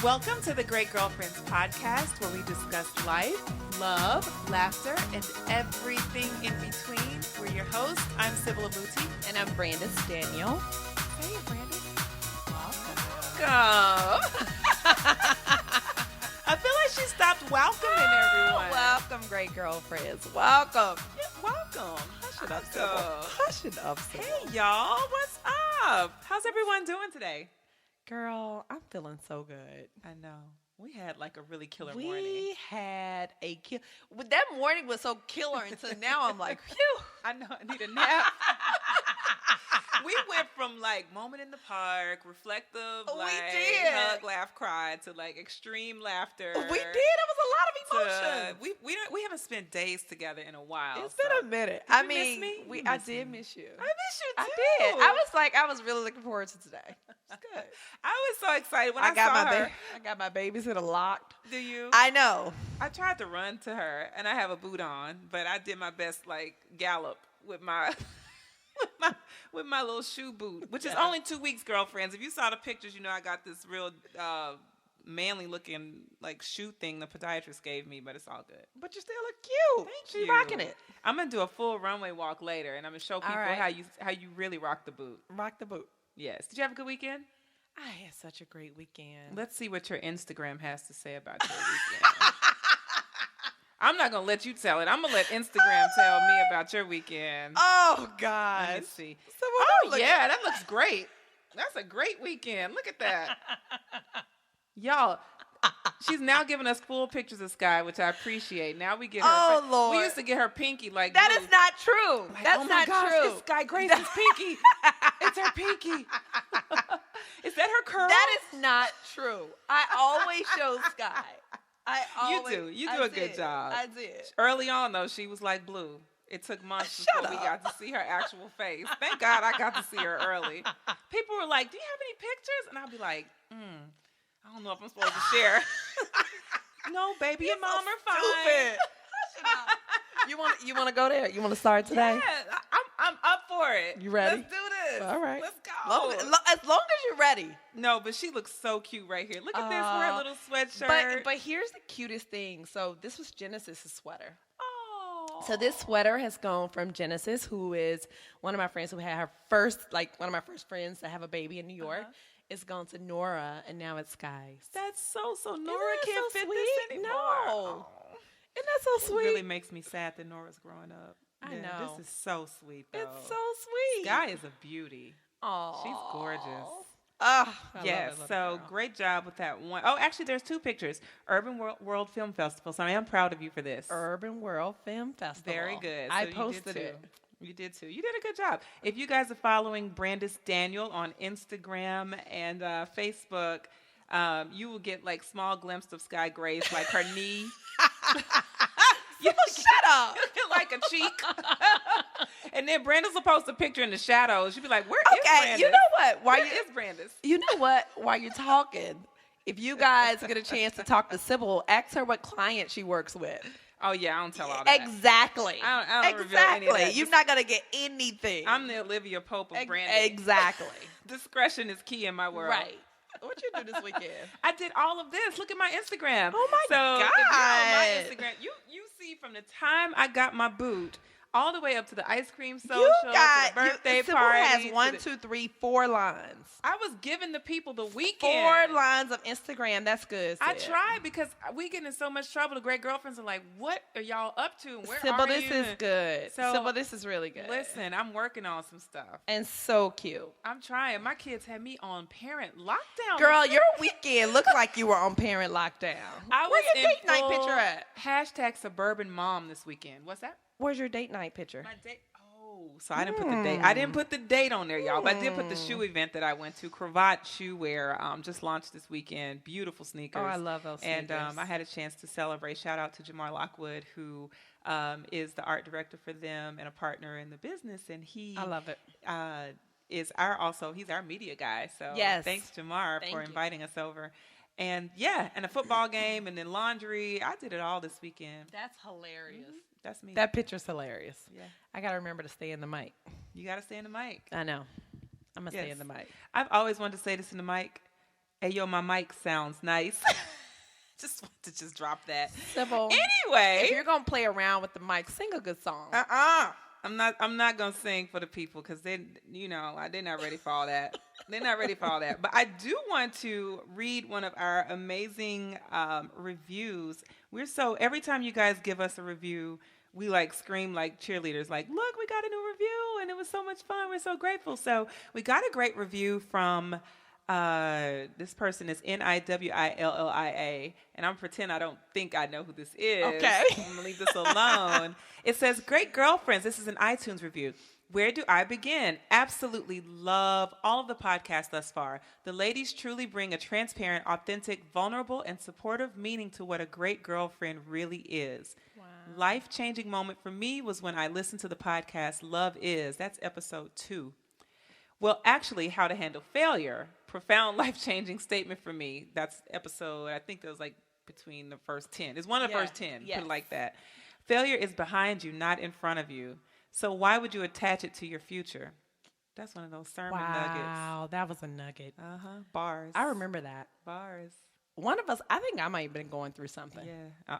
Welcome to the Great Girlfriends podcast, where we discuss life, love, laughter, and everything in between. We're your hosts. I'm Sybil Abuti. And I'm Brandis Daniel. Hey, Brandis. Welcome. I feel like she stopped welcoming everyone. Welcome, great girlfriends. Welcome. Yeah, welcome. Hush it up, Sybil. Hush it up, Sybil. Hey, y'all. What's up? How's everyone doing today? Girl, I'm feeling so good. I know. We had like a really killer morning. We had a kill. That morning was so killer until now I'm like, phew. I know. I need a nap. We went from like moment in the park, reflective, like did. hug, laugh, cry, to like extreme laughter. We did. It was a lot of emotion. We haven't spent days together in a while. It's been a minute. Did you miss me? I did miss you. I miss you too. I did. I was really looking forward to today. It's good. I was so excited when I saw her. I got my babysitter locked. Do you? I know. I tried to run to her, and I have a boot on, but I did my best like gallop with my. with my little shoe boot, which is only 2 weeks, girlfriends. If you saw the pictures, you know I got this real manly looking like shoe thing the podiatrist gave me, but it's all good. But you still look cute. Thank you. Rocking it. I'm gonna do a full runway walk later, and I'm gonna show people how you really rock the boot. Rock the boot. Yes. Did you have a good weekend? I had such a great weekend. Let's see what your Instagram has to say about your weekend. I'm not going to let you tell it. I'm going to let Instagram tell me about your weekend. Oh, God. Let me see. So that looks great. That's a great weekend. Look at that. Y'all, she's now giving us full pictures of Sky, which I appreciate. Now we get her. Oh, Lord. We used to get her pinky like that blue. is not true. Like, That's oh my not gosh, true. It's Sky Grace's pinky. It's her pinky. Is that her curl? That is not true. I always show Sky. You do a good job. I did. Early on, though, she was like blue. It took months before we got to see her actual face. Thank God I got to see her early. People were like, do you have any pictures? And I'd be like, I don't know if I'm supposed to share. No, baby and mom are fine. You want to go there? You want to start today? Yeah, I'm up for it. You ready? Let's do this. All right. Let's go. As long as you're ready. No, but she looks so cute right here. Look at this, wear a little sweatshirt. But here's the cutest thing. So this was Genesis' sweater. Oh. So this sweater has gone from Genesis, who is one of my friends who had her first, like one of my first friends to have a baby in New York. It's gone to Nora, and now it's Sky's. That's so Nora Isn't can't that so fit sweet? this anymore. No. Oh. Isn't that so sweet? It really makes me sad that Nora's growing up. I Yeah, know. This is so sweet, though. It's so sweet. Sky is a beauty. Aww. She's gorgeous. Oh, Yes, so great job with that one. Oh, actually, there's 2 pictures. Urban World Film Festival. So I am proud of you for this. Urban World Film Festival. Very good. I So posted it. You did too. You did a good job. If you guys are following Brandis Daniel on Instagram and Facebook, you will get like small glimpses of Sky Grace, like her knee. Shut up. Like a cheek. And then Brandis will post a picture in the shadows. You'll be like, where is Brandis? You know what? Where is Brandis? You know what? While you're talking, if you guys get a chance to talk to Sybil, ask her what client she works with. Oh, yeah, I don't tell all that. Exactly. I don't reveal any of that. You're not going to get anything. I'm the Olivia Pope of branding. Exactly. Discretion is key in my world. Right. What you do this weekend? I did all of this. Look at my Instagram. Oh, my God. So if you're on my Instagram, you see from the time I got my boot all the way up to the ice cream social, to the birthday Sybil party. has 1, 2, 3, 4 lines. I was giving the people the weekend. 4 lines of Instagram. That's good. I tried because we get in so much trouble. The great girlfriends are like, what are y'all up to? And where Sybil, are this you? is good. So, Sybil, this is really good. Listen, I'm working on some stuff. And so cute. I'm trying. My kids had me on parent lockdown. Girl, your weekend looked like you were on parent lockdown. Where's your date night picture at? Hashtag suburban mom this weekend. What's that? Where's your date night picture? My date. Oh, so I didn't put the date. I didn't put the date on there, y'all. But I did put the shoe event that I went to. Cravat Shoe Wear just launched this weekend. Beautiful sneakers. Oh, I love those sneakers. And I had a chance to celebrate. Shout out to Jamar Lockwood, who is the art director for them and a partner in the business. And he, I love it. He's our media guy. So yes. Thanks, Jamar, for inviting us over. And yeah, and a football game and then laundry. I did it all this weekend. That's hilarious. Mm-hmm. That's me. That picture's hilarious. Yeah. I got to remember to stay in the mic. You got to stay in the mic. I know. I'm going to stay in the mic. I've always wanted to say this in the mic. Hey, yo, my mic sounds nice. Just want to just drop that. Sybil, Anyway. if you're going to play around with the mic, sing a good song. I'm not gonna sing for the people because they're not ready for all that. They're not ready for all that. But I do want to read one of our amazing reviews. Every time you guys give us a review, we like scream like cheerleaders, like, look, we got a new review and it was so much fun. We're so grateful. So we got a great review from this person is Niwillia, and I'm pretend I don't think I know who this is. Okay. I'm gonna leave this alone. It says, "Great girlfriends." This is an iTunes review. Where do I begin? Absolutely love all of the podcasts thus far. The ladies truly bring a transparent, authentic, vulnerable, and supportive meaning to what a great girlfriend really is. Wow. Life-changing moment for me was when I listened to the podcast Love Is. That's episode 2. Well, actually, How to Handle Failure. Profound life-changing statement for me. That's episode, I think that was like between the first 10. It's one of the first 10, yes. Put it like that. Failure is behind you, not in front of you. So why would you attach it to your future? That's one of those sermon nuggets. Wow, that was a nugget. Bars. I remember that. Bars. One of us, I think I might have been going through something. Yeah.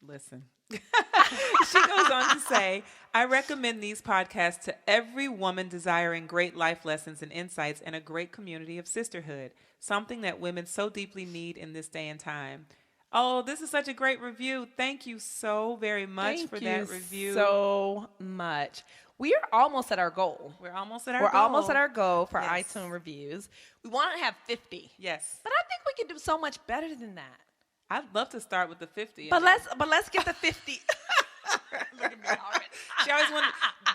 Listen. She goes on to say, I recommend these podcasts to every woman desiring great life lessons and insights and a great community of sisterhood, something that women so deeply need in this day and time. Oh, this is such a great review. Thank you so very much for that review. So much. We are almost at our goal. We're almost at our goal for iTunes reviews. We want to have 50. Yes. But I think we can do so much better than that. I'd love to start with the 50. But let's get the 50. Look at me already. She always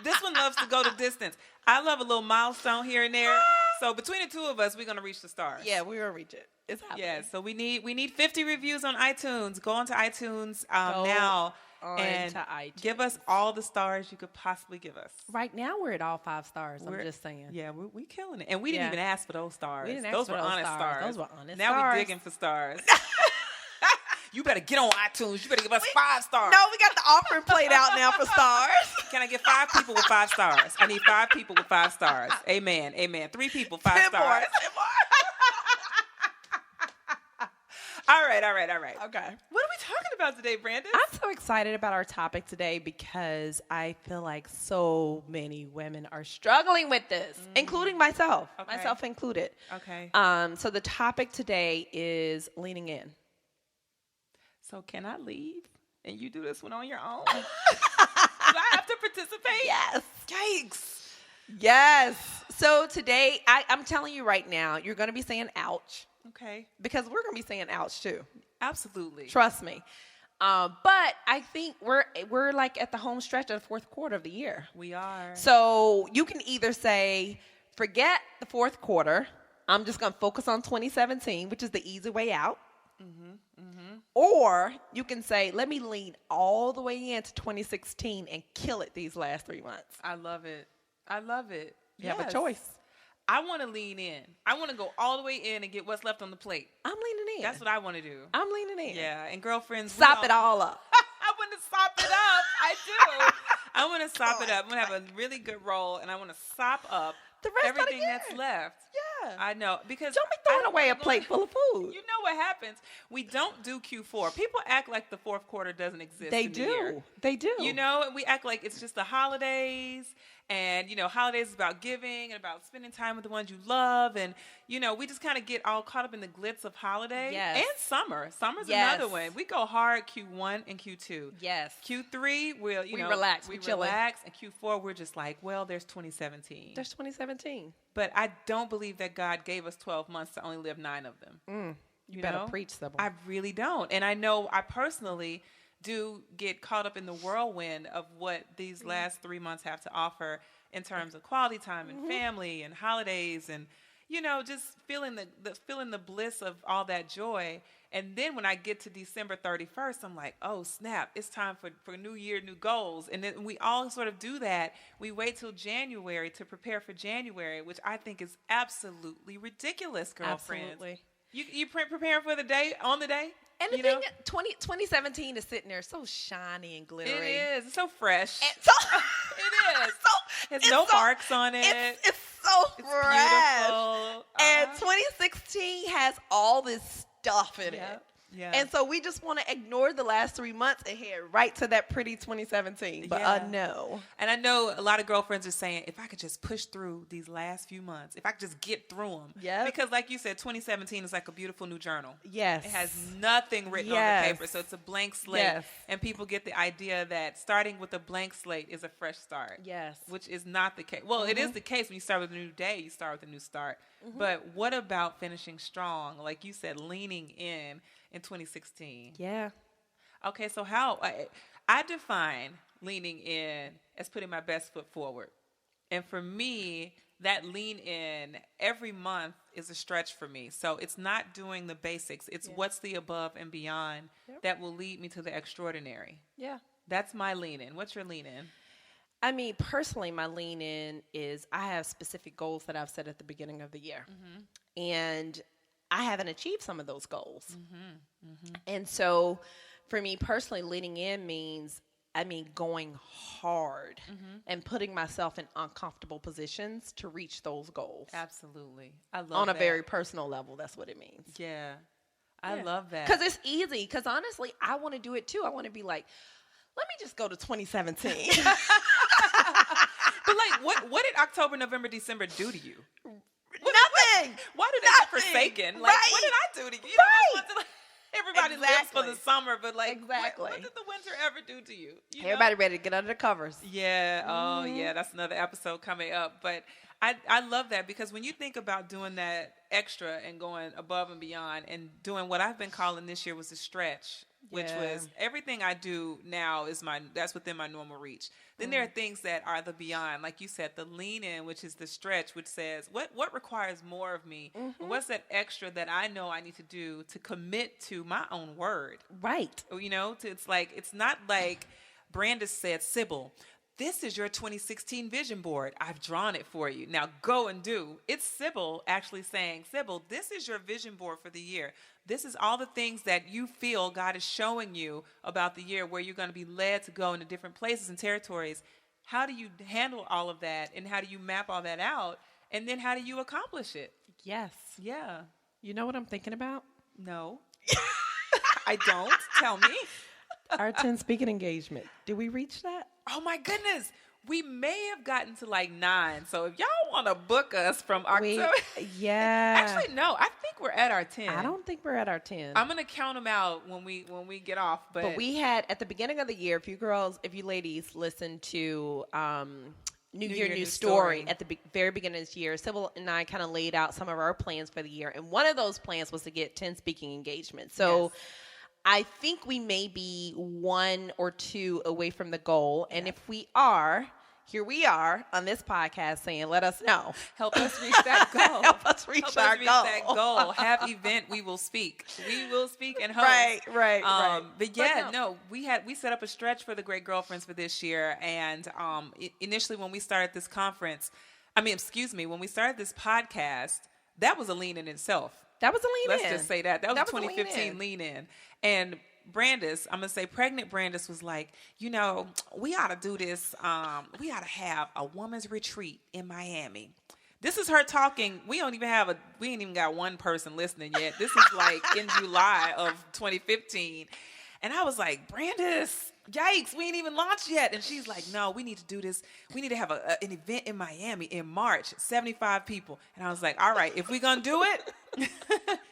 this one loves to go the distance. I love a little milestone here and there. So between the two of us, we're gonna reach the stars. Yeah, we're gonna reach it. It's happening. Yeah, so we need 50 reviews on iTunes. Go onto iTunes now and give us all the stars you could possibly give us. Right now, we're at all 5 stars. I'm just saying. Yeah, we killing it, and we didn't even ask for those stars. We didn't ask those for were those honest stars. Those were honest now stars. We're digging for stars. You better get on iTunes. You better give us 5 stars. No, we got the offering plate out now for stars. Can I get 5 people with 5 stars? I need 5 people with 5 stars. Amen. 3 people, 5 stars. 10 more. All right. Okay. What are we talking about today, Brandon? I'm so excited about our topic today because I feel like so many women are struggling with this, including myself. Okay. Myself included. Okay. So the topic today is leaning in. So can I leave and you do this one on your own? Do I have to participate? Yes. Yikes. Yes. So today, I'm telling you right now, you're going to be saying ouch. Okay. Because we're going to be saying ouch too. Absolutely. Trust me. But I think we're like at the home stretch of the 4th quarter of the year. We are. So you can either say, forget the 4th quarter. I'm just going to focus on 2017, which is the easy way out. Or you can say, let me lean all the way into 2016 and kill it these last 3 months. I love it. You have a choice. I want to lean in. I want to go all the way in and get what's left on the plate. I'm leaning in. That's what I want to do. I'm leaning in. Yeah, and girlfriends. Sop it all up. I want to sop it up. I do. I want to sop it up. I'm going to have a really good roll, and I want to sop up the rest everything that's left. Yeah. I know. Because don't be throwing away a plate full of food. You know what happens? We don't do Q4. People act like the 4th quarter doesn't exist. They in do. The year. They do. You know, we act like it's just the holidays. And, holidays is about giving and about spending time with the ones you love. And, we just kind of get all caught up in the glitz of holiday. Yes. And summer. Summer's another one. We go hard Q1 and Q2. Yes. Q3, we relax. We relax. And Q4, we're just like, well, there's 2017. There's 2017. But I don't believe that God gave us 12 months to only live 9 of them. You better preach, Sybil. I really don't. And I know I personally do get caught up in the whirlwind of what these last 3 months have to offer in terms of quality time and family and holidays and, just feeling the bliss of all that joy. And then when I get to December 31st, I'm like, oh, snap, it's time for New Year, new goals. And then we all sort of do that. We wait till January to prepare for January, which I think is absolutely ridiculous, girlfriend. Absolutely. You preparing for the day, on the day? And the thing, 2017 is sitting there so shiny and glittery. It is. It's so fresh. And so, it is. There's no marks on it. It's so It's fresh. beautiful. And 2016 has all this stuff in it. Yeah. And so we just want to ignore the last 3 months and head right to that pretty 2017. But no. And I know a lot of girlfriends are saying, if I could just push through these last few months, if I could just get through them. Yeah. Because like you said, 2017 is like a beautiful new journal. Yes. It has nothing written on the paper. So it's a blank slate. Yes. And people get the idea that starting with a blank slate is a fresh start. Yes. Which is not the case. Well, it is the case when you start with a new day, you start with a new start. But what about finishing strong? Like you said, leaning in 2016. Yeah. Okay, so how I define leaning in as putting my best foot forward. And for me, that lean in every month is a stretch for me. So it's not doing the basics. It's what's the above and beyond that will lead me to the extraordinary. Yeah. That's my lean in. What's your lean in? I mean, personally, my lean in is I have specific goals that I've set at the beginning of the year. And I haven't achieved some of those goals. And so for me personally, leaning in means, going hard and putting myself in uncomfortable positions to reach those goals. Absolutely. I love On a that. very personal level, that's what it means. Yeah. I love that. Because it's easy. Because honestly, I want to do it too. I want to be like, let me just go to 2017. But like, what did October, November, December do to you? Nothing. Why did they get forsaken? Like, what did I do to you? You know, it's like, everybody lives for the summer, but like, what did the winter ever do to you? Everybody ready to get under the covers. Yeah. Oh, yeah. That's another episode coming up. But I love that because when you think about doing that extra and going above and beyond and doing what I've been calling this year was a stretch, which was everything I do now that's within my normal reach. Then there are things that are the beyond, like you said, the lean in, which is the stretch, which says what requires more of me? What's that extra that I know I need to do to commit to my own word? Right. You know, it's not like Brandis said, Sybil, this is your 2016 vision board. I've drawn it for you. Now go and do. It's Sybil actually saying, Sybil, this is your vision board for the year. This is all the things that you feel God is showing you about the year where you're going to be led to go into different places and territories. How do you handle all of that? And how do you map all that out? And then how do you accomplish it? Yes. Yeah. You know what I'm thinking about? No. I don't. Tell me. Our 10 speaking engagement. Did we reach that? Oh my goodness. We may have gotten to like 9. So if y'all want to book us from October. Actually, no. I think we're at our 10. I don't think we're at our 10. I'm going to count them out when we get off. But we had, at the beginning of the year, if you ladies listened to New Year, New Story at the very beginning of this year, Sybil and I kind of laid out some of our plans for the year. And one of those plans was to get 10 speaking engagements. So I think we may be 1 or 2 away from the goal. And if we are, here we are on this podcast saying, let us know. Help us reach that goal. Help us reach that goal. Have event, we will speak. We will speak and host. Right. But we set up a stretch for the Great Girlfriends for this year. And initially when we started this when we started this podcast, that was a lean in itself. That was a lean in. Let's just say that. That was a 2015 lean in. And Brandis, I'm going to say pregnant Brandis was like, we ought to do this. We ought to have a woman's retreat in Miami. This is her talking. We ain't even got one person listening yet. This is like in July of 2015. And I was like, Brandis, yikes, we ain't even launched yet. And she's like, no, we need to do this. We need to have an event in Miami in March, 75 people. And I was like, all right, if we're going to do it,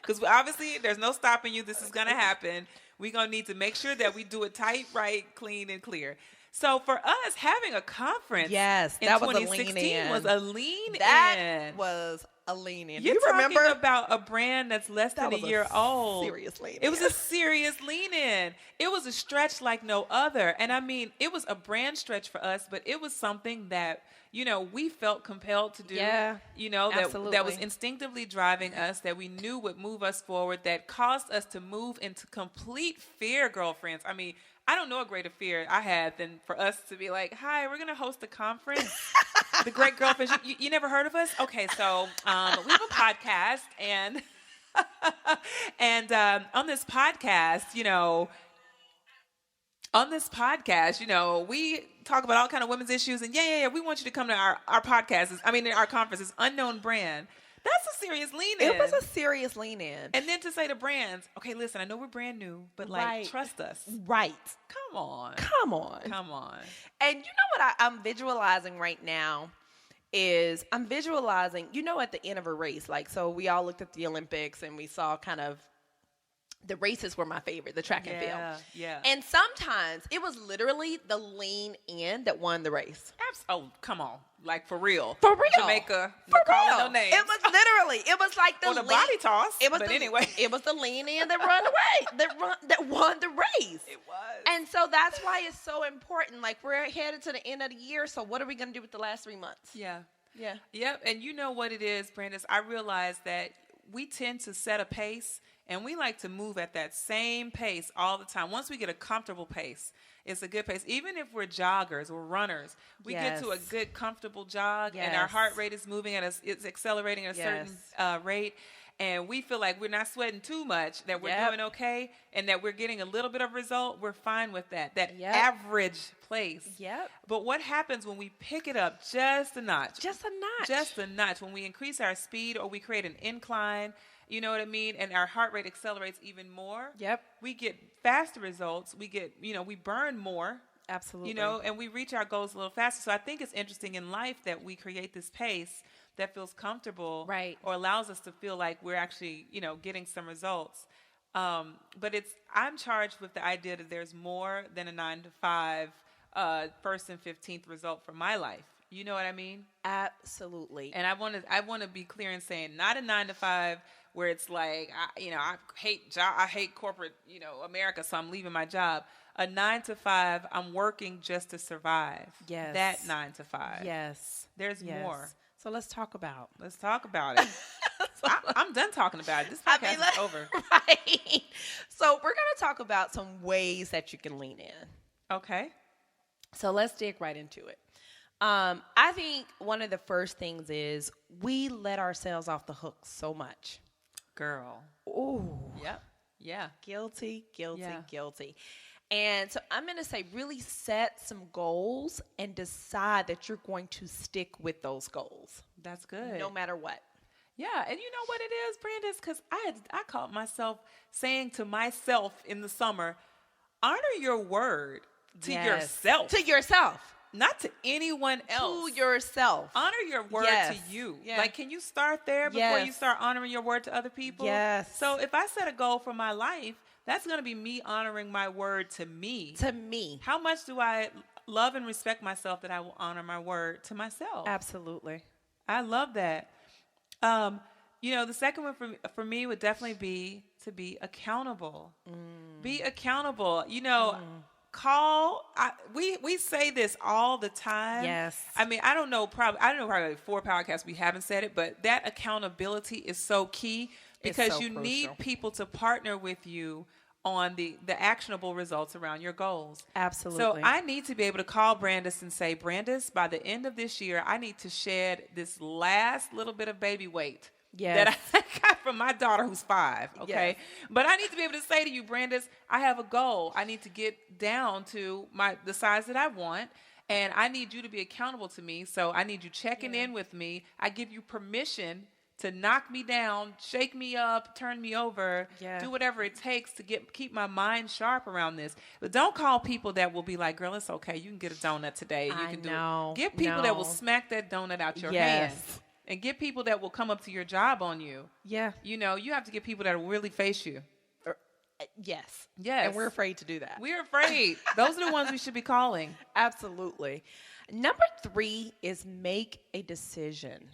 because obviously there's no stopping you. This is going to happen. We're going to need to make sure that we do it tight, right, clean, and clear. So for us, having a conference in 2016 was a lean in. That was a lean in. You remember about a brand that's less than a year old. Serious lean in. It was a serious lean in. It was a stretch like no other. And I mean, it was a brand stretch for us, but it was something that, we felt compelled to do. Yeah, that was instinctively driving us, that we knew would move us forward, that caused us to move into complete fear, girlfriends. I mean, I don't know a greater fear I had than for us to be like, hi, we're going to host a conference. The Great Girlfriends. You never heard of us? Okay, so we have a podcast. And on this podcast, we talk about all kind of women's issues, and yeah, we want you to come to our podcast. Our conference is Unknown Brand. That's a serious lean in. It was a serious lean in. And then to say to brands, okay, listen, I know we're brand new, but trust us. Right. Come on. And you know what I'm visualizing right now is I'm visualizing, at the end of a race, so we all looked at the Olympics and we saw kind of the races were my favorite, the track and field. Yeah. And sometimes it was literally the lean in that won the race. Oh, come on. For real. For real. Jamaica. For calling real. No names. It was literally, it was like the body toss. It was anyway. It was the lean in that run away, that won the race. It was. And so that's why it's so important. We're headed to the end of the year, so what are we going to do with the last 3 months? Yeah. Yeah. Yep. And you know what it is, Brandis? I realize that we tend to set a pace, and we like to move at that same pace all the time. Once we get a comfortable pace, it's a good pace. Even if we're joggers or runners, we get to a good, comfortable jog, and our heart rate is moving it's accelerating at a certain rate, and we feel like we're not sweating too much, that we're doing okay, and that we're getting a little bit of result. We're fine with that average place. Yep. But what happens when we pick it up just a notch? Just a notch. When we increase our speed or we create an incline, you know what I mean? And our heart rate accelerates even more. Yep. We get faster results. We get, we burn more. Absolutely. And we reach our goals a little faster. So I think it's interesting in life that we create this pace that feels comfortable. Right. Or allows us to feel like we're actually, getting some results. But I'm charged with the idea that there's more than a 9-to-5 first and 15th result for my life. You know what I mean? Absolutely. And I want to be clear in saying not a 9-to-5 where it's I hate corporate, America, so I'm leaving my job. A 9-to-5, I'm working just to survive. Yes. That 9-to-5. Yes. There's more. So let's talk about it. I'm done talking about it. This podcast is over. Right. So we're going to talk about some ways that you can lean in. Okay. So let's dig right into it. I think one of the first things is we let ourselves off the hook so much. Girl. Ooh. Yep. Yeah. Guilty. And so I'm going to say really set some goals and decide that you're going to stick with those goals. That's good. No matter what. Yeah, and you know what it is, Brandis? Because I caught myself saying to myself in the summer, honor your word to yourself. To yourself. Not to anyone else. To yourself. Honor your word to you. Yeah. Can you start there before you start honoring your word to other people? Yes. So if I set a goal for my life, that's going to be me honoring my word to me. To me. How much do I love and respect myself that I will honor my word to myself? Absolutely. I love that. The second one for me would definitely be to be accountable. Be accountable. We say this all the time. Yes. I don't know probably 4 podcasts we haven't said it, but that accountability is so key because so you crucial. need people to partner with you on the actionable results around your goals. Absolutely. So I need to be able to call Brandis and say, Brandis, by the end of this year, I need to shed this last little bit of baby weight. Yes. That I got from my daughter who's 5, okay? Yes. But I need to be able to say to you, Brandis, I have a goal. I need to get down to the size that I want, and I need you to be accountable to me. So I need you checking in with me. I give you permission to knock me down, shake me up, turn me over, do whatever it takes to keep my mind sharp around this. But don't call people that will be like, girl, it's okay. You can get a donut today. You can do it. Get people that will smack that donut out your hand. And get people that will come up to your job on you. Yeah. You have to get people that will really face you. Yes. Yes. And we're afraid to do that. We're afraid. Those are the ones we should be calling. Absolutely. Number 3 is make a decision.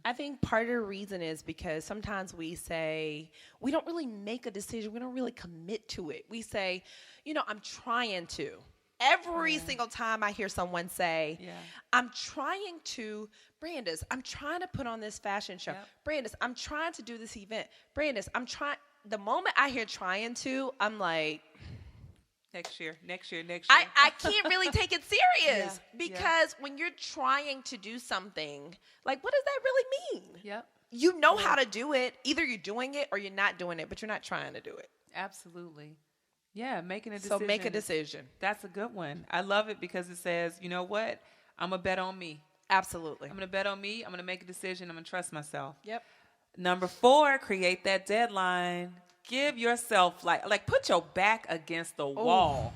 I think part of the reason is because sometimes we say, we don't really make a decision. We don't really commit to it. We say, I'm trying to. Every single time I hear someone say, I'm trying to, Brandis, I'm trying to put on this fashion show. Brandis, I'm trying to do this event. Brandis, I'm trying. The moment I hear trying to, I'm like, next year. I can't really take it serious because when you're trying to do something, what does that really mean? Yep. You know how to do it. Either you're doing it or you're not doing it, but you're not trying to do it. Absolutely. Yeah, making a decision. So make a decision. That's a good one. I love it because it says, you know what? I'm going to bet on me. Absolutely. I'm going to bet on me. I'm going to make a decision. I'm going to trust myself. Yep. Number 4, create that deadline. Give yourself, like put your back against the wall.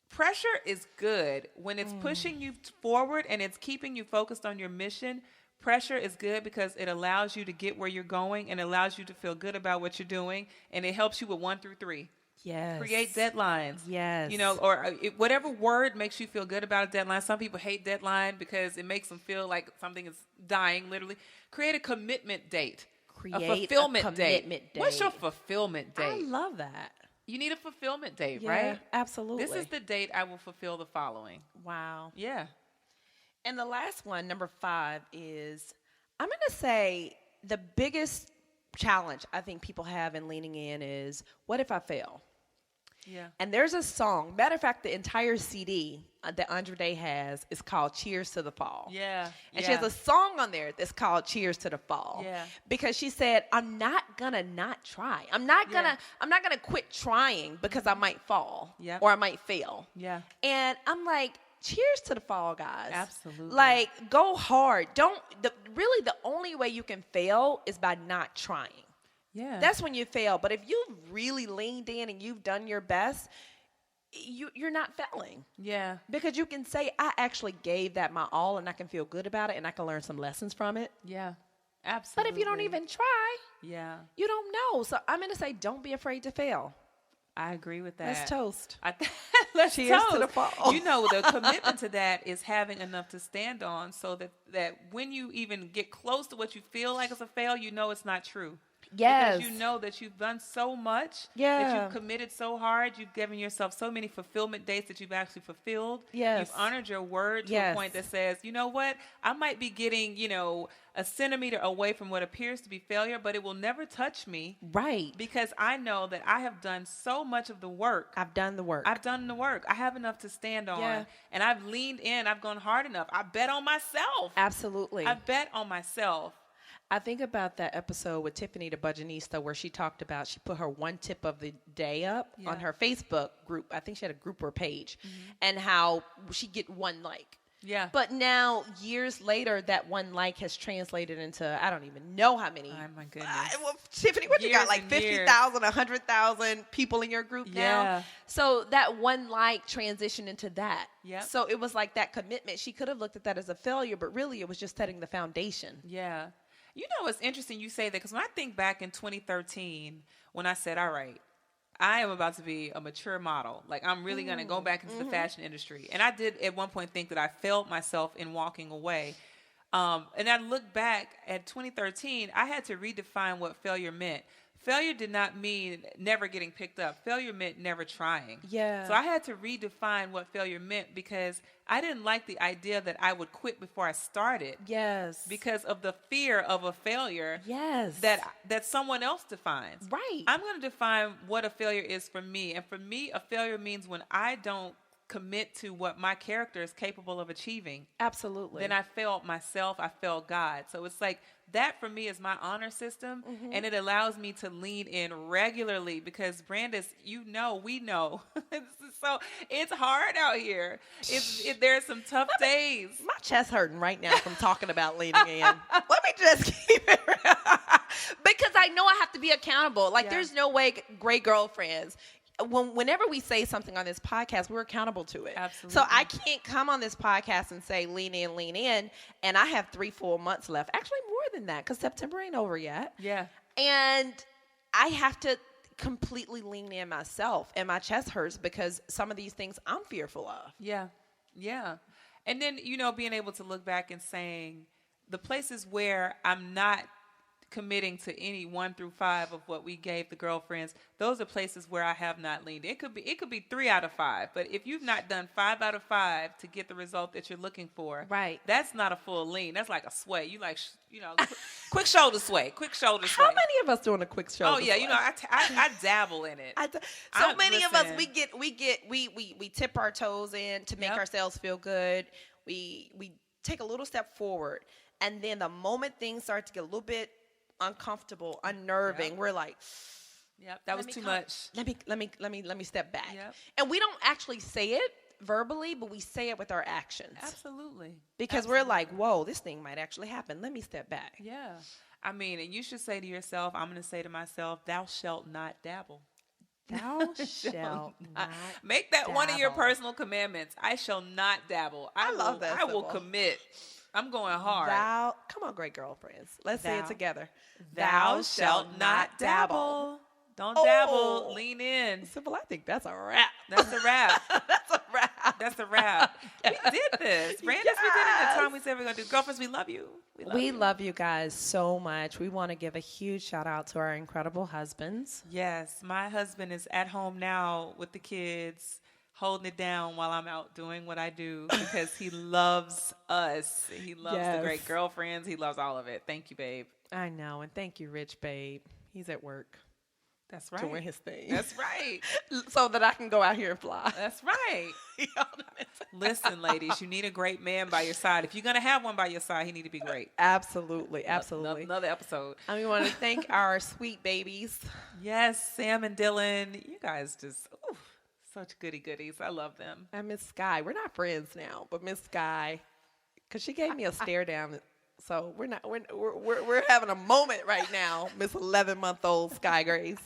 Pressure is good. When it's pushing you forward and it's keeping you focused on your mission, pressure is good because it allows you to get where you're going and allows you to feel good about what you're doing, and it helps you with 1 through 3. Yes. Create deadlines. Yes. You know, or whatever word makes you feel good about a deadline. Some people hate deadline because it makes them feel like something is dying, literally. Create a commitment date. Create a fulfillment date. What's your fulfillment date? I love that. You need a fulfillment date, Yeah, right? absolutely. This is the date I will fulfill the following. Wow. Yeah. And the last one, number 5, is I'm going to say the biggest challenge I think people have in leaning in is, what if I fail? Yeah. And there's a song. Matter of fact, the entire CD that Andre Day has is called Cheers to the Fall. Yeah. And she has a song on there that's called Cheers to the Fall. Yeah. Because she said, I'm not gonna not try. I'm not gonna quit trying because I might fall. Yeah. Or I might fail. Yeah. And I'm like, cheers to the fall, guys. Absolutely. Like, go hard. Really the only way you can fail is by not trying. Yeah. That's when you fail. But if you've really leaned in and you've done your best, you're not failing. Yeah. Because you can say, I actually gave that my all, and I can feel good about it, and I can learn some lessons from it. Yeah. Absolutely. But if you don't even try, yeah, you don't know. So I'm going to say, don't be afraid to fail. I agree with that. Let's toast. Let's Cheers toast. to the fall. You know, the commitment to that is having enough to stand on so that when you even get close to what you feel like is a fail, you know it's not true. Yes. Because you know that you've done so much, Yeah. that you've committed so hard, you've given yourself so many fulfillment dates that you've actually fulfilled. Yes. You've honored your word to a point that says, you know what, I might be getting, a centimeter away from what appears to be failure, but it will never touch me. Right. Because I know that I have done so much of the work. I've done the work. I've done the work. I have enough to stand on. Yeah. And I've leaned in. I've gone hard enough. I bet on myself. Absolutely. I bet on myself. I think about that episode with Tiffany the Budgetnista where she talked about, she put her one tip of the day up on her Facebook group. I think she had a group or page, and how she'd get one like. Yeah. But now, years later, that one like has translated into, I don't even know how many. Oh, my goodness. Tiffany, what you got? Years Like and 50,000, 100,000 people in your group now? Yeah. So that one like transitioned into that. Yep. So it was like that commitment. She could have looked at that as a failure, but really it was just setting the foundation. Yeah. You know, it's interesting you say that because when I think back in 2013, when I said, all right, I am about to be a mature model. Like, I'm really going to go back into the fashion industry. And I did at one point think that I failed myself in walking away. And I look back at 2013, I had to redefine what failure meant. Failure did not mean never getting picked up. Failure meant never trying. Yeah. So I had to redefine what failure meant because I didn't like the idea that I would quit before I started. Yes. Because of the fear of a failure. Yes. That someone else defines. Right. I'm going to define what a failure is for me. And for me, a failure means when I don't commit to what my character is capable of achieving. Absolutely. Then I failed myself. I failed God. So it's like that for me is my honor system. And it allows me to lean in regularly because Brandis, we know. So it's hard out here. There's some tough days. My chest hurting right now from talking about leaning in. Let me just keep it real. Because I know I have to be accountable. Like, there's no way, great girlfriends, whenever we say something on this podcast, we're accountable to it. Absolutely. So I can't come on this podcast and say lean in, and I have 3 full months left. Actually, more than that, because September ain't over yet. Yeah. And I have to completely lean in myself, and my chest hurts because some of these things I'm fearful of. Yeah. Yeah. And then, being able to look back and saying the places where I'm not committing to any 1 through 5 of what we gave the girlfriends, those are places where I have not leaned. It could be 3 out of 5, but if you've not done 5 out of 5 to get the result that you're looking for, right? That's not a full lean. That's like a sway. You like, quick shoulder sway, quick shoulder sway. How many of us doing a quick shoulder? Oh yeah, sway? I dabble in it. Many of us we tip our toes in to make ourselves feel good. We take a little step forward, and then the moment things start to get a little bit uncomfortable, unnerving, we're like, Yep, that was too much. Let me step back. Yep. And we don't actually say it verbally, but we say it with our actions. Absolutely. Because we're like, whoa, this thing might actually happen. Let me step back. Yeah. I mean, and you should say to yourself, I'm going to say to myself, thou shalt not dabble. Thou shalt not make that dabble. one of your personal commandments. I shall not dabble. I love that. I will commit. I'm going hard. Come on, great girlfriends. Let's say it together. Thou shalt not dabble. Don't dabble. Lean in. Sybil, I think that's a wrap. That's a wrap. That's a wrap. That's a wrap. We did this. Brandis, we did it the time we said we are going to do. Girlfriends, we love you. We love you guys so much. We want to give a huge shout out to our incredible husbands. Yes. My husband is at home now with the kids, holding it down while I'm out doing what I do because he loves us. He loves the great girlfriends. He loves all of it. Thank you, babe. I know. And thank you, Rich, babe. He's at work. That's right. Doing his thing. That's right. So that I can go out here and fly. That's right. Listen, ladies, you need a great man by your side. If you're going to have one by your side, he need to be great. Absolutely. Absolutely. Another episode. And we want to thank our sweet babies. Yes, Sam and Dylan. You guys just, such goody goodies. I love them. And Miss Sky. We're not friends now, but Miss Sky, because she gave me a stare down. So we're having a moment right now, Miss 11-month-old Sky Grace.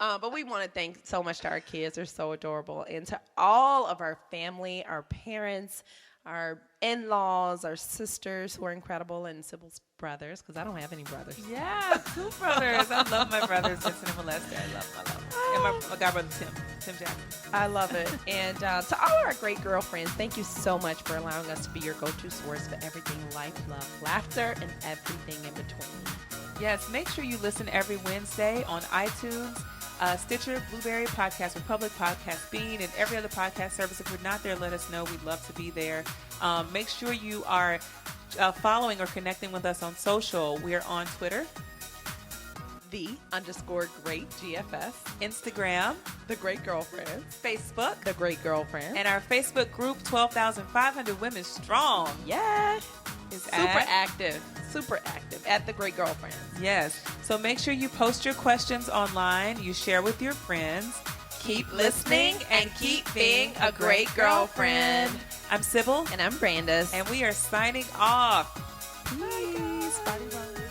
But we want to thank so much to our kids. They're so adorable. And to all of our family, our parents, our in-laws, our sisters who are incredible, and Sybil's brothers, because I don't have any brothers. Yeah, 2 brothers. I love my brothers, Vincent and Molester. I love them. And my god brother, Tim Jackson. I love it. And to all our great girlfriends, thank you so much for allowing us to be your go-to source for everything life, love, laughter, and everything in between. Yes, make sure you listen every Wednesday on iTunes, Stitcher, Blueberry, Podcast Republic, Podcast Bean, and every other podcast service. If we're not there, let us know. We'd love to be there. Make sure you are following or connecting with us on social. We're on Twitter, _great GFS, Instagram, The Great Girlfriends, Facebook, The Great Girlfriends, and our Facebook group, 12,500 Women Strong. Yeah. Is super active at The Great Girlfriends. Yes. So make sure you post your questions online. You share with your friends. Keep listening and keep being a great girlfriend. I'm Sybil. And I'm Brandis. And we are signing off. Peace. Bye.